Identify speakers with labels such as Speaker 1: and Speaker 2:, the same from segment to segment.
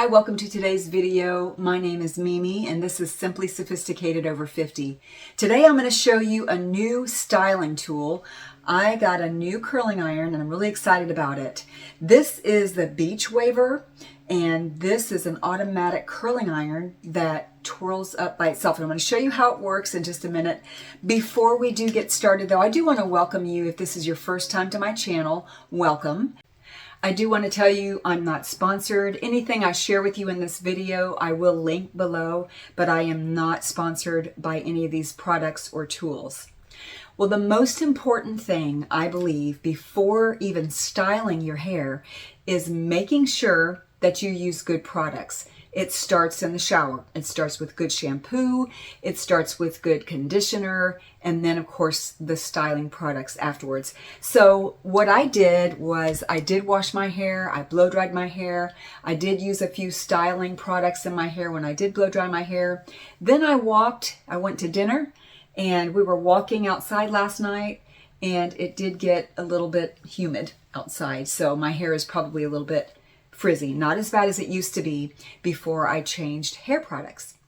Speaker 1: Hi, welcome to today's video. My name is Mimi and this is Simply Sophisticated Over 50. Today I'm going to show you a new styling tool. I got a new curling iron and I'm really excited about it. This is the Beachwaver and this is an automatic curling iron that twirls up by itself. And I'm going to show you how it works in just a minute. Before we do get started though, I do want to welcome you. If this is your first time to my channel, welcome. I do want to tell you I'm not sponsored. Anything I share with you in this video, I will link below, but I am not sponsored by any of these products or tools. Well, the most important thing, I believe, before even styling your hair is making sure that you use good products. It starts in the shower. It starts with good shampoo. It starts with good conditioner. And then, of course, the styling products afterwards. So what I did was I did wash my hair. I blow dried my hair. I did use a few styling products in my hair when I did blow dry my hair. Then I went to dinner and we were walking outside last night and it did get a little bit humid outside. So my hair is probably a little bit frizzy, not as bad as it used to be before I changed hair products.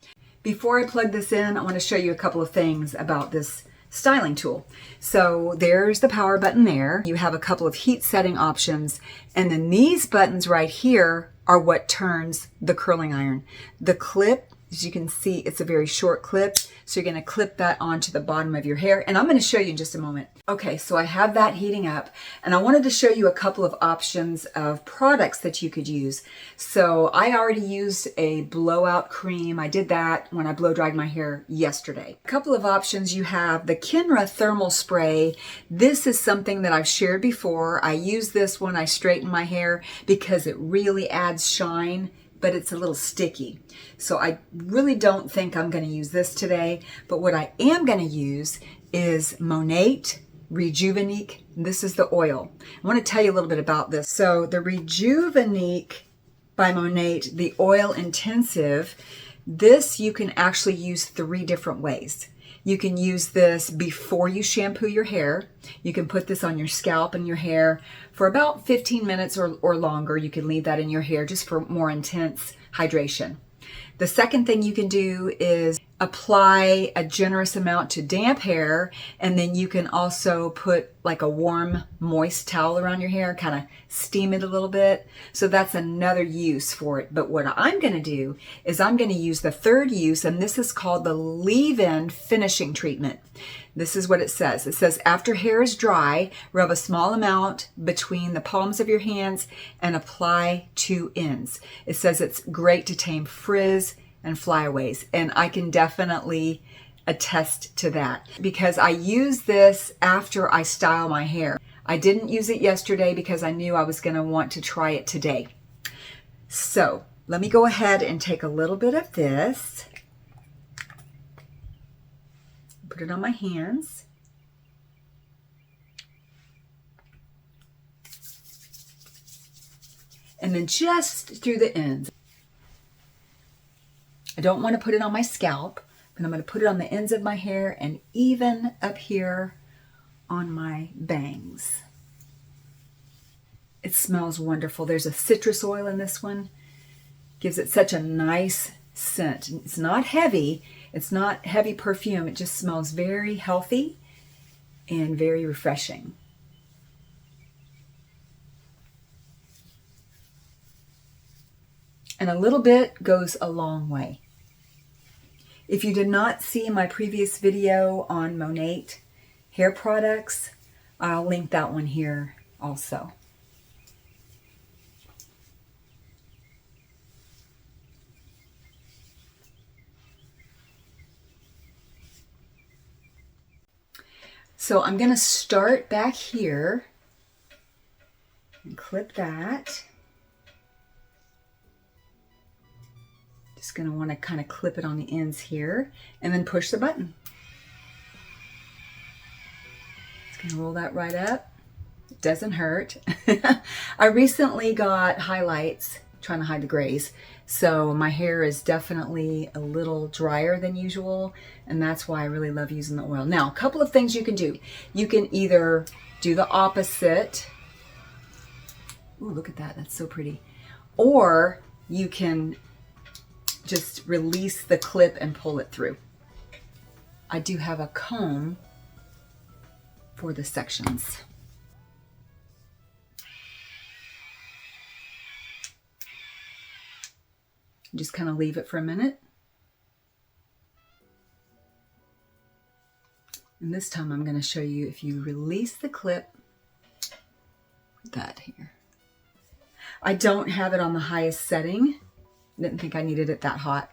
Speaker 1: Before I plug this in, I want to show you a couple of things about this styling tool. So there's the power button there. You have a couple of heat setting options, and then these buttons right here are what turns the curling iron. The clip, as you can see, it's a very short clip. So you're going to clip that onto the bottom of your hair. And I'm going to show you in just a moment. Okay, so I have that heating up. And I wanted to show you a couple of options of products that you could use. So I already used a blowout cream. I did that when I blow dried my hair yesterday. A couple of options. You have the Kinra Thermal Spray. This is something that I've shared before. I use this when I straighten my hair because it really adds shine, but it's a little sticky. So I really don't think I'm going to use this today, but what I am going to use is Monat Rejuvenique. This is the oil. I want to tell you a little bit about this. So the Rejuvenique by Monat, the oil intensive, this you can actually use 3 different ways. You can use this before you shampoo your hair. You can put this on your scalp and your hair for about 15 minutes or longer. You can leave that in your hair just for more intense hydration. The second thing you can do is apply a generous amount to damp hair, and then you can also put like a warm, moist towel around your hair, kind of steam it a little bit. So that's another use for it. But what I'm going to do is I'm going to use the third use, and this is called the leave-in finishing treatment. This is what it says. It says, after hair is dry, rub a small amount between the palms of your hands and apply 2 ends. It says it's great to tame frizz and flyaways, and I can definitely attest to that because I use this after I style my hair. I didn't use it yesterday because I knew I was going to want to try it today. So let me go ahead and take a little bit of this, put it on my hands. And then just through the ends. I don't want to put it on my scalp, but I'm going to put it on the ends of my hair and even up here on my bangs. It smells wonderful. There's a citrus oil in this one. Gives it such a nice scent. It's not heavy. It's not heavy perfume. It just smells very healthy and very refreshing. And a little bit goes a long way. If you did not see my previous video on Monat hair products, I'll link that one here also. So I'm going to start back here and clip that. Just going to want to kind of clip it on the ends here and then push the button. Just going to roll that right up. It doesn't hurt. I recently got highlights, trying to hide the grays. So my hair is definitely a little drier than usual, and that's why I really love using the oil. Now, a couple of things you can do. You can either do the opposite. Ooh, look at that. That's so pretty. Or you can just release the clip and pull it through. I do have a comb for the sections. Just kind of leave it for a minute. And this time I'm going to show you, if you release the clip, put that here. I don't have it on the highest setting. Didn't think I needed it that hot.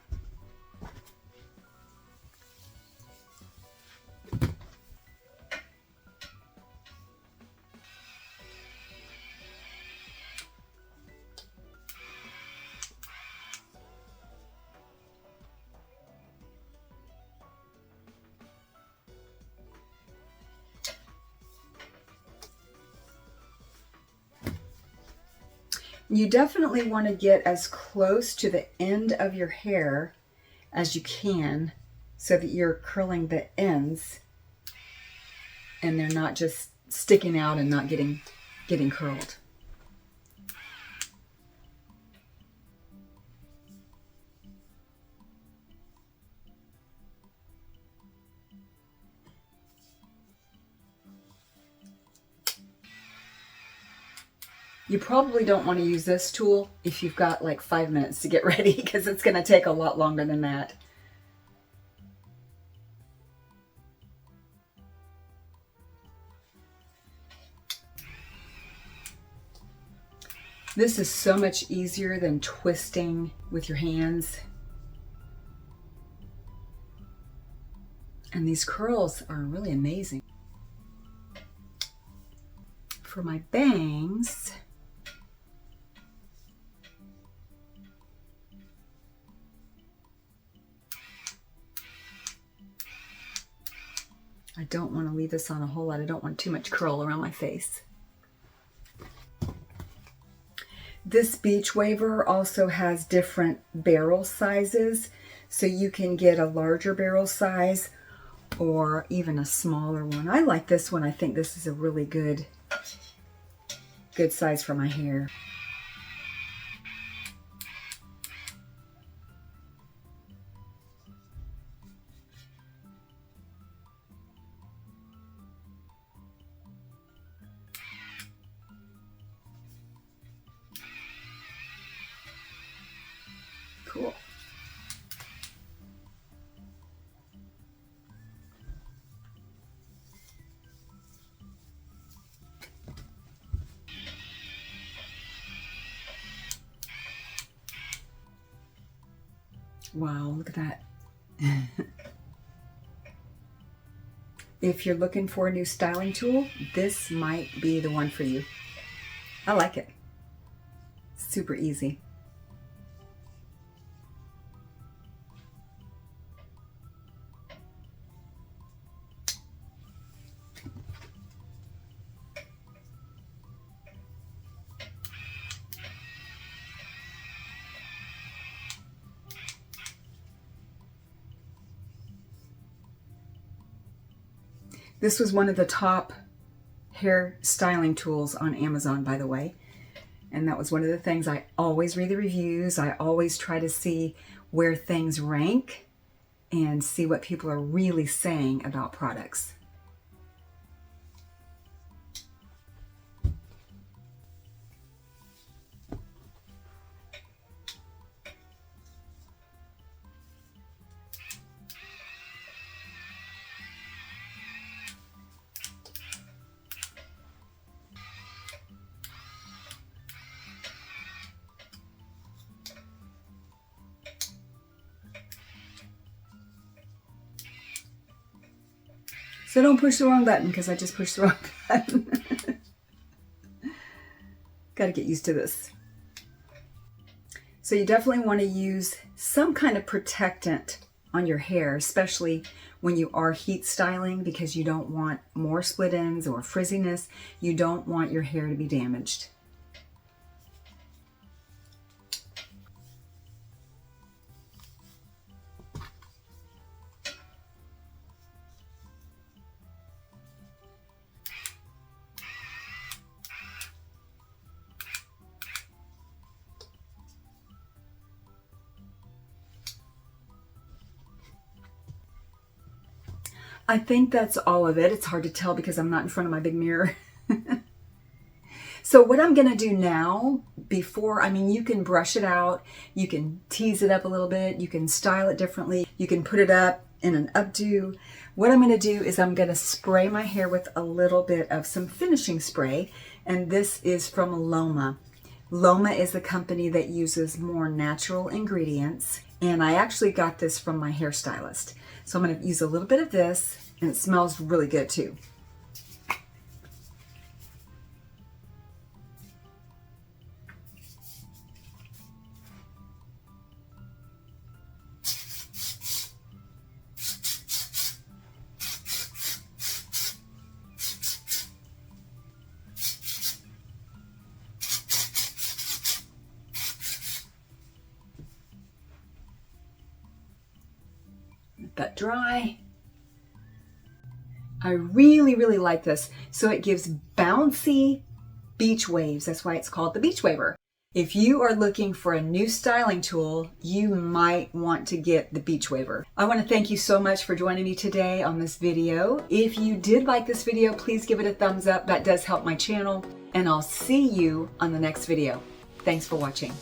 Speaker 1: You definitely want to get as close to the end of your hair as you can so that you're curling the ends and they're not just sticking out and not getting curled. You probably don't want to use this tool if you've got like 5 minutes to get ready, because it's going to take a lot longer than that. This is so much easier than twisting with your hands. And these curls are really amazing. For my bangs, I don't want to leave this on a whole lot. I don't want too much curl around my face. This Beachwaver also has different barrel sizes, so you can get a larger barrel size or even a smaller one. I like this one. I think this is a really good size for my hair. Cool. Wow, look at that. If you're looking for a new styling tool, this might be the one for you. I like it. Super easy. This was one of the top hair styling tools on Amazon, by the way. And that was one of the things. I always read the reviews. I always try to see where things rank and see what people are really saying about products. So don't push the wrong button, because I just pushed the wrong button. Got to get used to this. So you definitely want to use some kind of protectant on your hair, especially when you are heat styling, because you don't want more split ends or frizziness. You don't want your hair to be damaged. I think that's all of it. It's hard to tell because I'm not in front of my big mirror. So what I'm going to do now, you can brush it out, you can tease it up a little bit, you can style it differently, you can put it up in an updo. What I'm going to do is I'm going to spray my hair with a little bit of some finishing spray, and this is from Loma. Loma is the company that uses more natural ingredients, and I actually got this from my hairstylist. So I'm going to use a little bit of this, and it smells really good too. Let that dry. I really like this. So it gives bouncy beach waves. That's why it's called the Beachwaver. If you are looking for a new styling tool, you might want to get the Beachwaver. I want to thank you so much for joining me today on this video. If you did like this video, please give it a thumbs up. That does help my channel. And I'll see you on the next video. Thanks for watching.